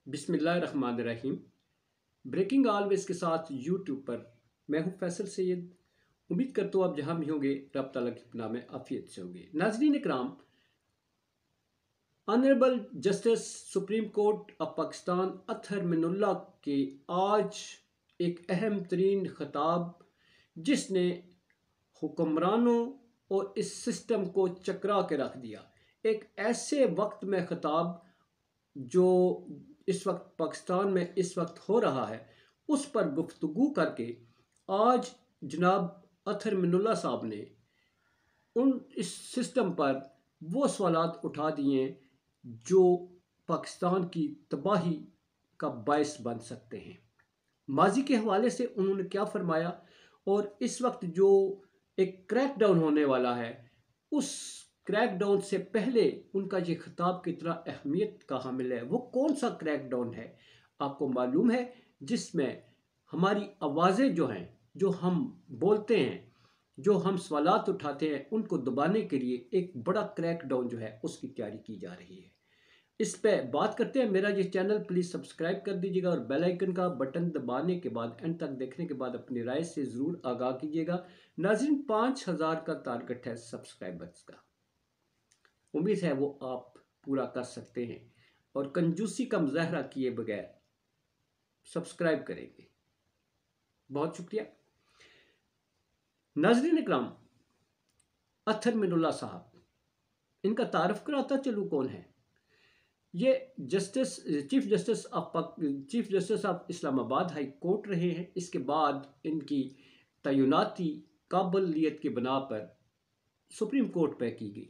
बिस्मिल्लाहिर्रहमानिर्रहीम। Breaking always के साथ यूट्यूब पर मैं हूं फैसल सैयद। उम्मीद करता हूँ आप जहां भी होंगे रब ताला की पनाह में आफियत से होंगे। नाज़रीन इकराम, honourable justice supreme court of Pakistan Athar Minallah के आज एक अहम तरीन खिताब, जिसने हुक्मरानों और इस सिस्टम को चकरा के रख दिया। एक ऐसे वक्त में खिताब जो इस वक्त पाकिस्तान में इस वक्त हो रहा है, उस पर गुफ्तगू करके आज जनाब अतहर मिनुल्लाह साहब ने इस सिस्टम पर वो सवालात उठा दिए जो पाकिस्तान की तबाही का बायस बन सकते हैं। माजी के हवाले से उन्होंने क्या फरमाया और इस वक्त जो एक क्रैकडाउन होने वाला है, उस क्रैकडाउन से पहले उनका ये खिताब कितना अहमियत का हामिल है। वो कौन सा क्रैकडाउन है आपको मालूम है, जिसमें हमारी आवाज़ें जो हैं, जो हम बोलते हैं, जो हम सवालात उठाते हैं, उनको दबाने के लिए एक बड़ा क्रैकडाउन जो है उसकी तैयारी की जा रही है। इस पे बात करते हैं। मेरा ये चैनल प्लीज़ सब्सक्राइब कर दीजिएगा और बेल आइकन का बटन दबाने के बाद एंड तक देखने के बाद अपनी राय से ज़रूर आगाह कीजिएगा। नाज़रीन, 5000 का टारगेट है सब्सक्राइबर्स का। उम्मीद है वो आप पूरा कर सकते हैं और कंजूसी का मुजाहरा किए बगैर सब्सक्राइब करेंगे। बहुत शुक्रिया। नाज़रीन इकराम, अतहर मिनुल्लाह साहब, इनका तारफ़ कराता चलूँ कौन है। ये chief justice of Islamabad high court रहे हैं। इसके बाद इनकी तैनाती काबिलियत की बना पर सुप्रीम कोर्ट पर की गई।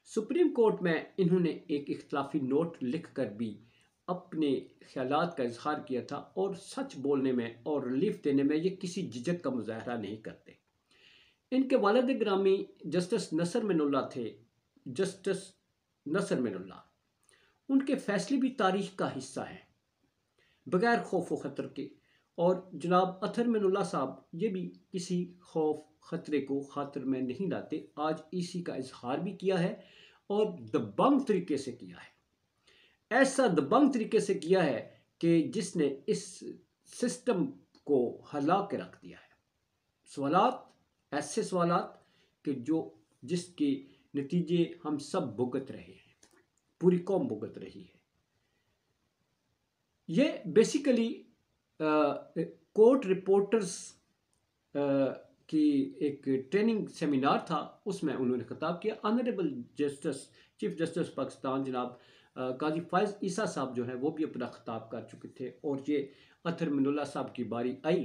सुप्रीम कोर्ट में इन्होंने एक इख्तलाफी नोट लिख कर भी अपने ख्यालात का इजहार किया था और सच बोलने में और रिलीफ देने में ये किसी झिझक का मुजाहरा नहीं करते। इनके वालिद ग्रामी जस्टिस नसर मिनुल्लाह थे। जस्टिस नसर मिनुल्लाह, उनके फैसले भी तारीख का हिस्सा हैं, बगैर खौफ व ख़तर के। और जनाब अतहर मिनुल्लाह साहब ये भी किसी खौफ ख़तरे को खातिर में नहीं लाते। आज इसी का इजहार भी किया है और दबंग तरीके से किया है। ऐसा दबंग तरीके से किया है कि जिसने इस सिस्टम को हिला के रख दिया है। सवालात, ऐसे सवालात कि जिसके नतीजे हम सब भुगत रहे हैं, पूरी कौम भुगत रही है। ये बेसिकली कोर्ट रिपोर्टर्स की एक ट्रेनिंग सेमिनार था, उसमें उन्होंने खिताब किया। Honourable justice chief justice Pakistan जनाब काजी फायज़ ईसा साहब जो हैं वो भी अपना खिताब कर चुके थे और ये अतहर मिनुल्लाह साहब की बारी आई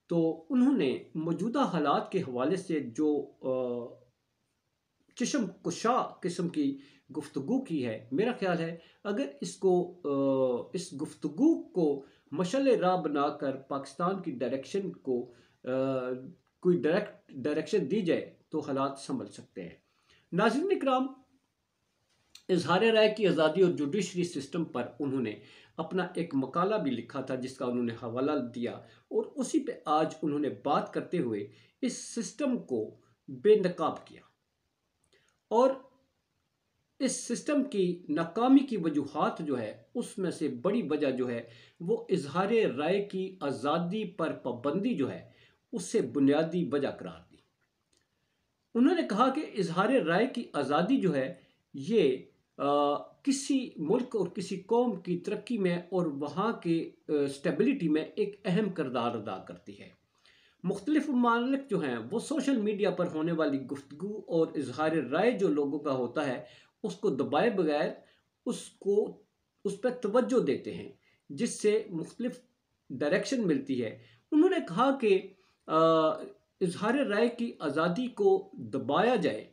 तो उन्होंने मौजूदा हालात के हवाले से जो चश्म कुशा किस्म की गुफ्तगू की है। मेरा ख्याल है अगर इस गुफ्तगू को मशअल राह बनाकर पाकिस्तान की डायरेक्शन को कोई डायरेक्शन दी जाए तो हालात संभल सकते हैं। नाज़रीन इकराम, इजहार राय की आज़ादी और जुडिशरी सिस्टम पर उन्होंने अपना एक मकाला भी लिखा था जिसका उन्होंने हवाला दिया और उसी पे आज उन्होंने बात करते हुए इस सिस्टम को बेनकाब किया और इस सिस्टम की नाकामी की वजूहात जो है उसमें से बड़ी वजह जो है वो इजहार राय की आज़ादी पर पाबंदी जो है उससे बुनियादी वजह करार दी। उन्होंने कहा कि इजहार राय की आज़ादी जो है ये किसी मुल्क और किसी कौम की तरक्की में और वहाँ के स्टेबिलिटी में एक अहम किरदार अदा करती है। मुख्तलिफ ममालिक जो हैं वो सोशल मीडिया पर होने वाली गुफ्तगू और इजहार राय जो लोगों का होता है उसको दबाए बगैर उस पर तवज्जो देते हैं, जिससे मुख्तलिफ डायरेक्शन मिलती है। उन्होंने कहा कि इजहार राय की आज़ादी को दबाया जाए,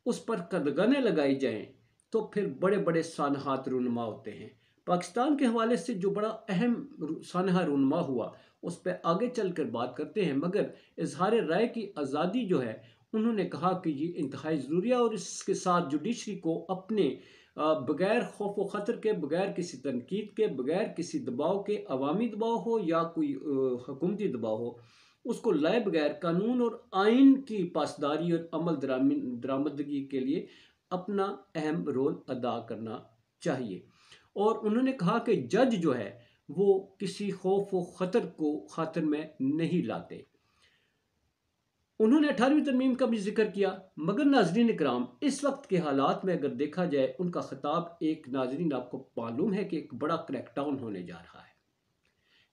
उस पर कदगने लगाई जाएं तो फिर बड़े बड़े सानहात रूनमा होते हैं। पाकिस्तान के हवाले से जो बड़ा अहम सानहा रूनमा हुआ उस पर आगे चलकर बात करते हैं, मगर इजहार राय की आज़ादी जो है उन्होंने कहा कि ये इंतहाई ज़रूरी है और इसके साथ जुडिशरी को अपने बगैर खौफ व ख़तर के, बगैर किसी तनकीद के, बगैर किसी दबाव के, अवामी दबाव हो या कोई हुकूमती दबाव हो, उसको लाए बगैर कानून और आइन की पासदारी और अमल दरामदगी के लिए अपना अहम रोल अदा करना चाहिए। اور انہوں نے کہا کہ جج جو ہے وہ کسی خوف و خطر کو خاطر میں نہیں لاتے۔ انہوں نے 18ویں ترمیم کا بھی ذکر کیا، مگر ناظرین اکرام اس وقت کے حالات میں اگر دیکھا جائے ان کا خطاب ایک، ناظرین آپ کو معلوم ہے کہ ایک بڑا کریک ڈاؤن ہونے جا رہا ہے۔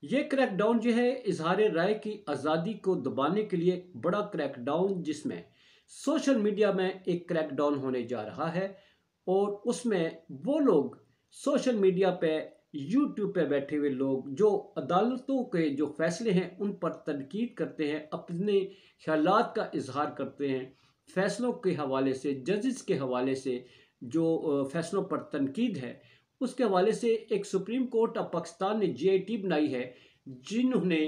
یہ کریک ڈاؤن جو ہے اظہار رائے کی آزادی کو دبانے کے لیے ایک بڑا کریک ڈاؤن، جس میں سوشل میڈیا میں ایک کریک ڈاؤن ہونے جا رہا ہے، اور اس میں وہ لوگ سوشل میڈیا پہ، یوٹیوب پہ بیٹھے ہوئے لوگ جو عدالتوں کے جو فیصلے ہیں ان پر تنقید کرتے ہیں، اپنے خیالات کا اظہار کرتے ہیں، فیصلوں کے حوالے سے، ججز کے حوالے سے جو فیصلوں پر تنقید ہے اس کے حوالے سے ایک سپریم کورٹ آف پاکستان نے جی آئی ٹی بنائی ہے، جنہوں نے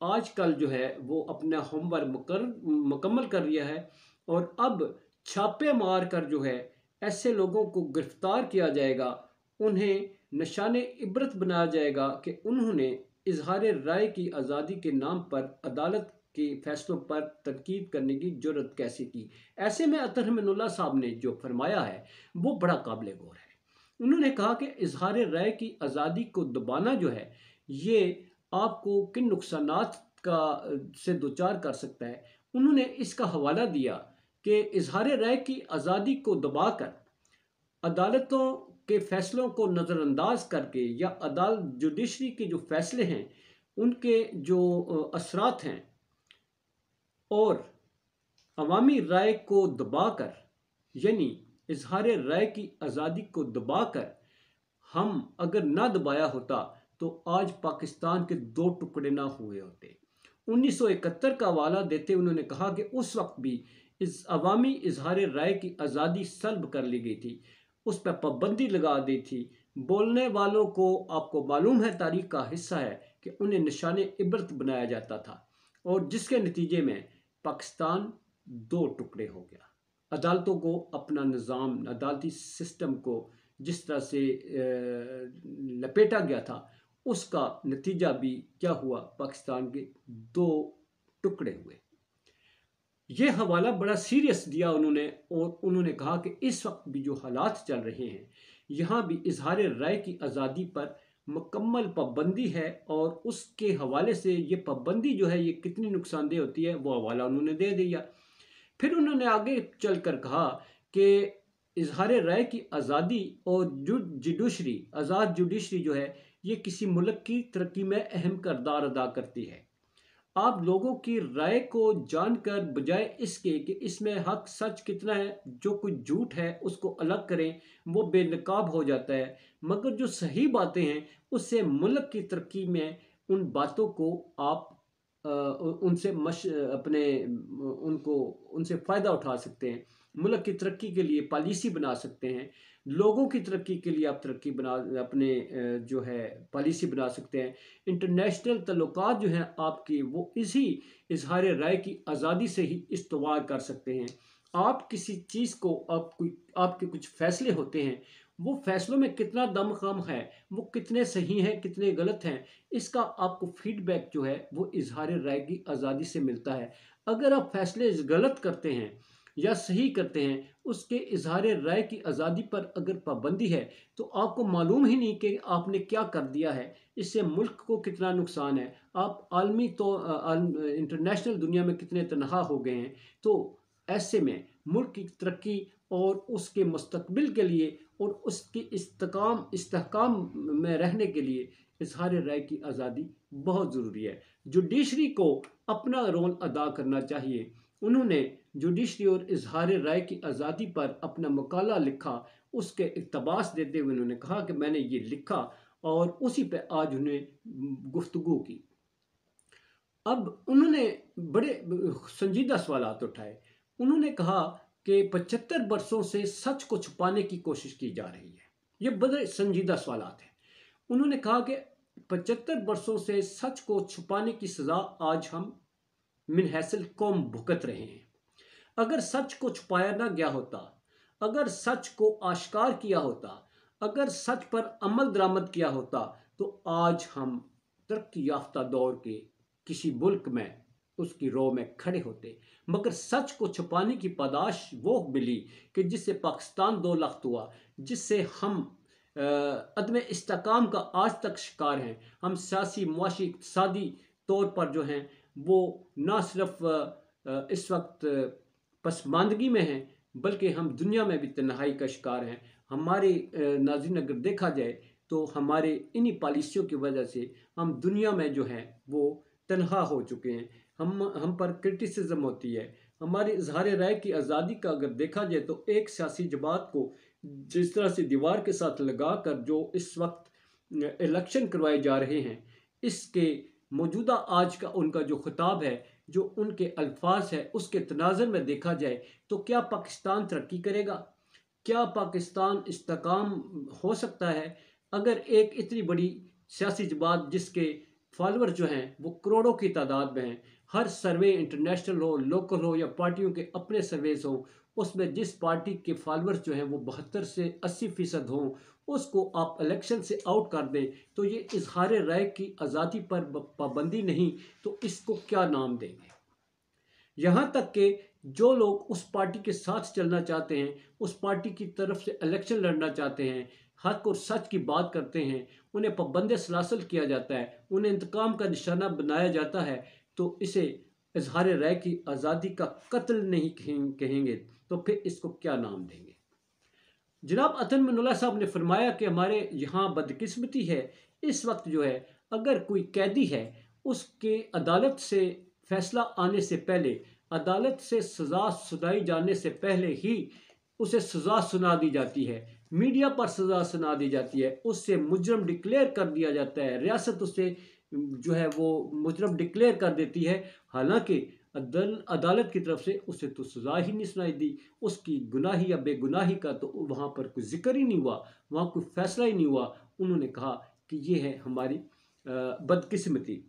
آج کل جو ہے وہ اپنا ہوم ورک مکمل کر لیا ہے، اور اب چھاپے مار کر جو ہے ایسے لوگوں کو گرفتار کیا جائے گا، انہیں نشان عبرت بنایا جائے گا کہ انہوں نے اظہار رائے کی آزادی کے نام پر عدالت کے فیصلوں پر تنقید کرنے کی جرت کیسے کی۔ ایسے میں عطر رحمن اللہ صاحب نے جو فرمایا ہے وہ بڑا قابل غور ہے۔ انہوں نے کہا کہ اظہار رائے کی آزادی کو دبانا جو ہے یہ آپ کو کن نقصانات سے دوچار کر سکتا ہے۔ انہوں نے اس کا حوالہ دیا کہ اظہار رائے کی آزادی کو دبا کر عدالتوں کے فیصلوں کو نظر انداز کر کے، یا عدالت جوڈیشری کے جو فیصلے ہیں ان کے جو اثرات ہیں، اور عوامی رائے کو دبا کر، یعنی اظہار رائے کی آزادی کو دبا کر ہم اگر نہ دبایا ہوتا تو آج پاکستان کے دو ٹکڑے نہ ہوئے ہوتے۔ 1971 کا حوالہ دیتے انہوں نے کہا کہ اس وقت بھی اس عوامی اظہار رائے کی آزادی سلب کر لی گئی تھی، اس پہ پابندی لگا دی تھی، بولنے والوں کو آپ کو معلوم ہے، تاریخ کا حصہ ہے کہ انہیں نشان عبرت بنایا جاتا تھا، اور جس کے نتیجے میں پاکستان دو ٹکڑے ہو گیا۔ عدالتوں کو اپنا نظام، عدالتی سسٹم کو جس طرح سے لپیٹا گیا تھا اس کا نتیجہ بھی کیا ہوا، پاکستان کے دو ٹکڑے ہوئے۔ یہ حوالہ بڑا سیریس دیا انہوں نے، اور انہوں نے کہا کہ اس وقت بھی جو حالات چل رہے ہیں یہاں بھی اظہار رائے کی آزادی پر مکمل پابندی ہے، اور اس کے حوالے سے یہ پابندی جو ہے یہ کتنی نقصان دہ ہوتی ہے وہ حوالہ انہوں نے دے دیا۔ پھر انہوں نے آگے چل کر کہا کہ اظہار رائے کی آزادی اور آزاد جوڈیشری جو ہے یہ کسی ملک کی ترقی میں اہم کردار ادا کرتی ہے۔ آپ لوگوں کی رائے کو جان کر بجائے اس کے کہ اس میں حق سچ کتنا ہے، جو کچھ جھوٹ ہے اس کو الگ کریں، وہ بے نقاب ہو جاتا ہے، مگر جو صحیح باتیں ہیں اس سے ملک کی ترقی میں ان باتوں کو آپ ان سے ان سے فائدہ اٹھا سکتے ہیں، ملک کی ترقی کے لیے پالیسی بنا سکتے ہیں، لوگوں کی ترقی کے لیے آپ اپنے جو ہے پالیسی بنا سکتے ہیں۔ انٹرنیشنل تعلقات جو ہیں آپ کی وہ اسی اظہار رائے کی آزادی سے ہی استوار کر سکتے ہیں۔ آپ کسی چیز کو آپ کے کچھ فیصلے ہوتے ہیں، وہ فیصلوں میں کتنا دم خم ہے، وہ کتنے صحیح ہیں کتنے غلط ہیں، اس کا آپ کو فیڈ بیک جو ہے وہ اظہار رائے کی آزادی سے ملتا ہے۔ اگر آپ فیصلے غلط کرتے ہیں یا صحیح کرتے ہیں، اس کے اظہار رائے کی آزادی پر اگر پابندی ہے تو آپ کو معلوم ہی نہیں کہ آپ نے کیا کر دیا ہے، اس سے ملک کو کتنا نقصان ہے، آپ عالمی انٹرنیشنل دنیا میں کتنے تنہا ہو گئے ہیں۔ تو ایسے میں ملک کی ترقی اور اس کے مستقبل کے لیے اور اس کی استحکام میں رہنے کے لیے اظہار رائے کی آزادی بہت ضروری ہے۔ جوڈیشری کو اپنا رول ادا کرنا چاہیے۔ انہوں نے جوڈیشری اور اظہار رائے کی آزادی پر اپنا مقالہ لکھا، اس کے اقتباس دیتے ہوئے انہوں نے کہا کہ میں نے یہ لکھا اور اسی پہ آج انہیں گفتگو کی۔ اب انہوں نے بڑے سنجیدہ سوالات اٹھائے۔ انہوں نے کہا کہ 75 برسوں سے سچ کو چھپانے کی کوشش کی جا رہی ہے۔ یہ بڑے سنجیدہ سوالات ہیں۔ انہوں نے کہا کہ 75 برسوں سے سچ کو چھپانے کی سزا آج ہم من حیث القوم بھگت رہے ہیں۔ اگر سچ کو چھپایا نہ گیا ہوتا، اگر سچ کو آشکار کیا ہوتا، اگر سچ پر عمل درآمد کیا ہوتا تو آج ہم ترقی یافتہ دور کے کسی ملک میں اس کی رو میں کھڑے ہوتے، مگر سچ کو چھپانے کی پاداش وہ ملی کہ جس سے پاکستان دو لخت ہوا، جس سے ہم عدم استحकाम का आज तक शिकार हैं। हम सियासी, मुआशी, इक़्तिसादी तौर पर जो हैं वो ना सिर्फ इस वक्त पसमानदगी में हैं, बल्कि हम दुनिया में भी तन्हाई का शिकार हैं। हमारे नाज़रीन अगर देखा जाए तो हमारे इन्हीं पॉलिसियों की वजह से हम दुनिया में जो हैं वो तन्हा हो चुके हैं। हम पर क्रिटिसिज्म होती है। हमारी इजहार राय की आज़ादी का अगर देखा जाए तो एक सियासी जमात को जिस तरह से दीवार के साथ लगा कर जो इस वक्त इलेक्शन करवाए जा रहे हैं, इसके मौजूदा आज का उनका जो खिताब है, जो उनके अल्फाज है, उसके तनाज़ुर में देखा जाए तो क्या पाकिस्तान तरक्की करेगा? क्या पाकिस्तान इस्तेकाम हो सकता है अगर एक इतनी बड़ी सियासी जमात जिसके फॉलोअर जो हैं वो करोड़ों की तादाद में हैं, हर सर्वे इंटरनेशनल हो, लोकल हो या पार्टियों के अपने सर्वेस हों, उसमें जिस पार्टी के फॉलोअर्स जो हैं वो 72 से 80% हों, उसको आप इलेक्शन से आउट कर दें तो ये इजहार राय की आज़ादी पर पाबंदी नहीं तो इसको क्या नाम देंगे? यहाँ तक कि जो लोग उस पार्टी के साथ चलना चाहते हैं, उस पार्टी की तरफ से इलेक्शन लड़ना चाहते हैं, हक और सच की बात करते हैं, उन्हें पाबंद सलासल किया जाता है, उन्हें इंतकाम का निशाना बनाया जाता है, तो इसे इजहार राय की आज़ादी का कत्ल नहीं कहेंगे तो फिर इसको क्या नाम देंगे? जनाब अतन मिनुल्लाह साहब ने फरमाया कि हमारे यहाँ बदकिस्मती है, इस वक्त जो है अगर कोई कैदी है, उसके अदालत से फैसला आने से पहले, अदालत से सज़ा सुनाई जाने से पहले ही उसे सज़ा सुना दी जाती है, मीडिया पर सज़ा सुना दी जाती है, उससे मुजरम डिक्लेयर कर दिया जाता है, रियासत उसे जो है वो मुजरम डिक्लेयर कर देती है। हालांकि अदालत की तरफ से उसे तो सज़ा ही नहीं सुनाई दी, उसकी गुनाही या बेगुनाही का तो वहाँ पर कोई जिक्र ही नहीं हुआ, वहाँ कोई फैसला ही नहीं हुआ। उन्होंने कहा कि ये है हमारी बदकिस्मती।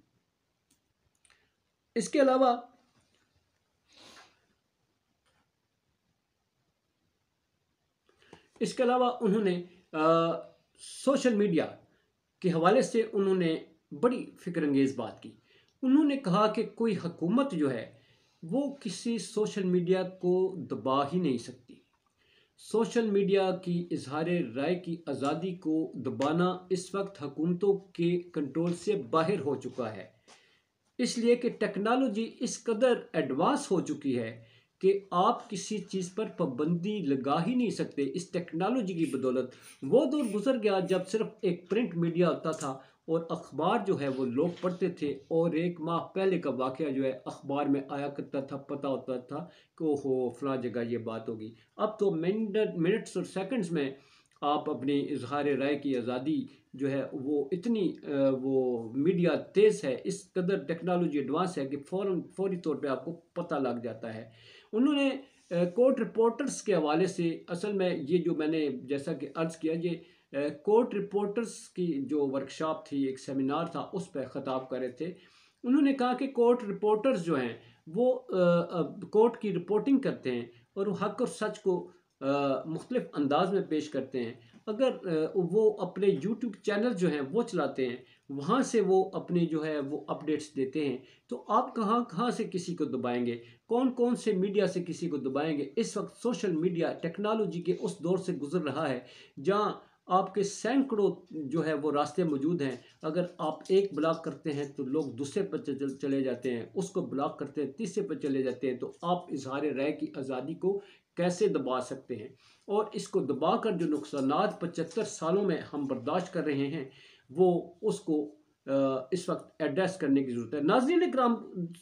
इसके अलावा उन्होंने सोशल मीडिया के हवाले से उन्होंने बड़ी फिक्र अंगेज़ बात की। उन्होंने कहा कि कोई हुकूमत जो है वो किसी सोशल मीडिया को दबा ही नहीं सकती। सोशल मीडिया की इजहार राय की आज़ादी को दबाना इस वक्त हुकूमतों के कंट्रोल से बाहर हो चुका है, इसलिए कि टेक्नोलॉजी इस कदर एडवांस हो चुकी है कि आप किसी चीज़ पर पाबंदी लगा ही नहीं सकते। इस टेक्नोलॉजी की बदौलत वो दौर गुजर गया जब सिर्फ एक प्रिंट मीडिया होता था और अखबार जो है वो लोग पढ़ते थे, और एक माह पहले का वाक़या जो है अखबार में आया करता था, पता होता था कि ओहो फलां जगह ये बात होगी। अब तो मिनट्स और सेकंड्स में आप अपनी इजहार राय की आज़ादी जो है वो इतनी वो मीडिया तेज़ है, इस कदर टेक्नोलॉजी एडवांस है कि फौरी तौर पे आपको पता लग जाता है। उन्होंने कोर्ट रिपोर्टर्स के हवाले से, असल में ये जो मैंने जैसा कि अर्ज़ किया, ये कोर्ट रिपोर्टर्स की जो वर्कशॉप थी, एक सेमिनार था, उस पर ख़िताब कर रहे थे। उन्होंने कहा कि कोर्ट रिपोर्टर्स जो हैं वो कोर्ट की रिपोर्टिंग करते हैं और वो हक़ और सच को मुख्तलिफ अंदाज में पेश करते हैं। अगर वो अपने यूट्यूब चैनल जो हैं वो चलाते हैं, वहाँ से वो अपनी जो है वो अपडेट्स देते हैं, तो आप कहाँ कहाँ से किसी को दबाएंगे, कौन कौन से मीडिया से किसी को दबाएंगे? इस वक्त सोशल मीडिया टेक्नोलॉजी के उस दौर से गुजर रहा है जहाँ आपके सैकड़ों जो है वो रास्ते मौजूद हैं। अगर आप एक ब्लॉक करते हैं तो लोग दूसरे पर चले जाते हैं, उसको ब्लॉक करते हैं, तीसरे पर चले जाते हैं। तो आप इजहार राय की आज़ादी को कैसे दबा सकते हैं? और इसको दबाकर जो नुकसानात 75 सालों में हम बर्दाश्त कर रहे हैं, वो उसको इस वक्त एड्रेस करने की ज़रूरत है। नाज़रीन इकराम,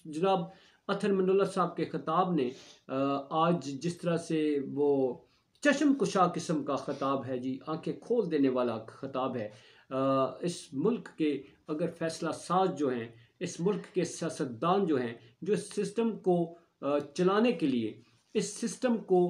जनाब अतन मिनुल्लाह साहब के ख़िताब ने आज जिस तरह से वो चश्म कुशा किस्म का ख़िताब है जी, आंखें खोल देने वाला ख़िताब है। इस मुल्क के अगर फैसला साज जो हैं, इस मुल्क के सियासतदान जो हैं, जो इस सिस्टम को चलाने के लिए, इस सिस्टम को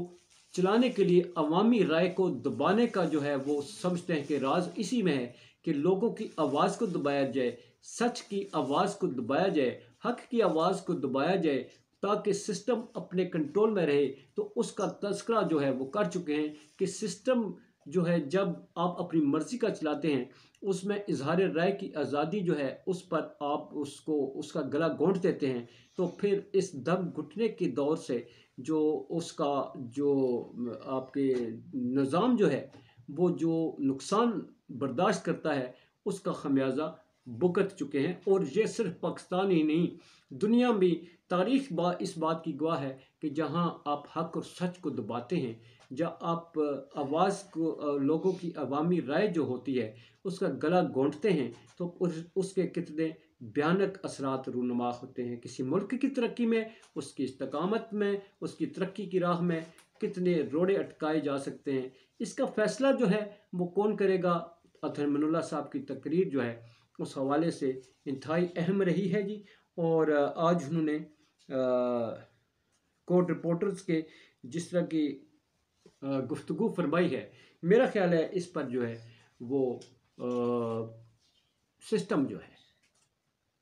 चलाने के लिए अवामी राय को दबाने का जो है वो समझते हैं कि राज इसी में है कि लोगों की आवाज़ को दबाया जाए, सच की आवाज़ को दबाया जाए, हक की आवाज़ को दबाया जाए, ताकि सिस्टम अपने कंट्रोल में रहे। तो उसका तज़किरा जो है वो कर चुके हैं कि सिस्टम जो है जब आप अपनी मर्ज़ी का चलाते हैं, उसमें इजहार राय की आज़ादी जो है उस पर आप उसको उसका गला घोंट देते हैं, तो फिर इस दम घुटने के दौर से जो उसका जो आपके निज़ाम जो है وہ جو نقصان برداشت کرتا ہے اس کا خمیازہ بھگت چکے ہیں۔ اور یہ صرف پاکستان ہی نہیں، دنیا میں تاریخ اس بات کی گواہ ہے کہ جہاں آپ حق اور سچ کو دباتے ہیں، جہاں آپ آواز کو، لوگوں کی عوامی رائے جو ہوتی ہے اس کا گلا گھونٹتے ہیں، تو اس کے کتنے بھیانک اثرات رونما ہوتے ہیں کسی ملک کی ترقی میں، اس کی استقامت میں، اس کی ترقی کی راہ میں کتنے روڑے اٹکائے جا سکتے ہیں۔ اس کا فیصلہ جو ہے وہ کون کرے گا؟ اطہر من اللہ صاحب کی تقریر جو ہے اس حوالے سے انتہائی اہم رہی ہے جی۔ اور آج انہوں نے کورٹ رپورٹرز کے جس طرح کی گفتگو فرمائی ہے، میرا خیال ہے اس پر جو ہے وہ سسٹم جو ہے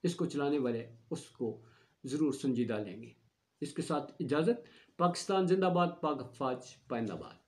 اس کو چلانے والے اس کو ضرور سنجیدہ لیں گے۔ اس کے ساتھ اجازت۔ پاکستان زندہ باد، پاک افواج پائندہ باد۔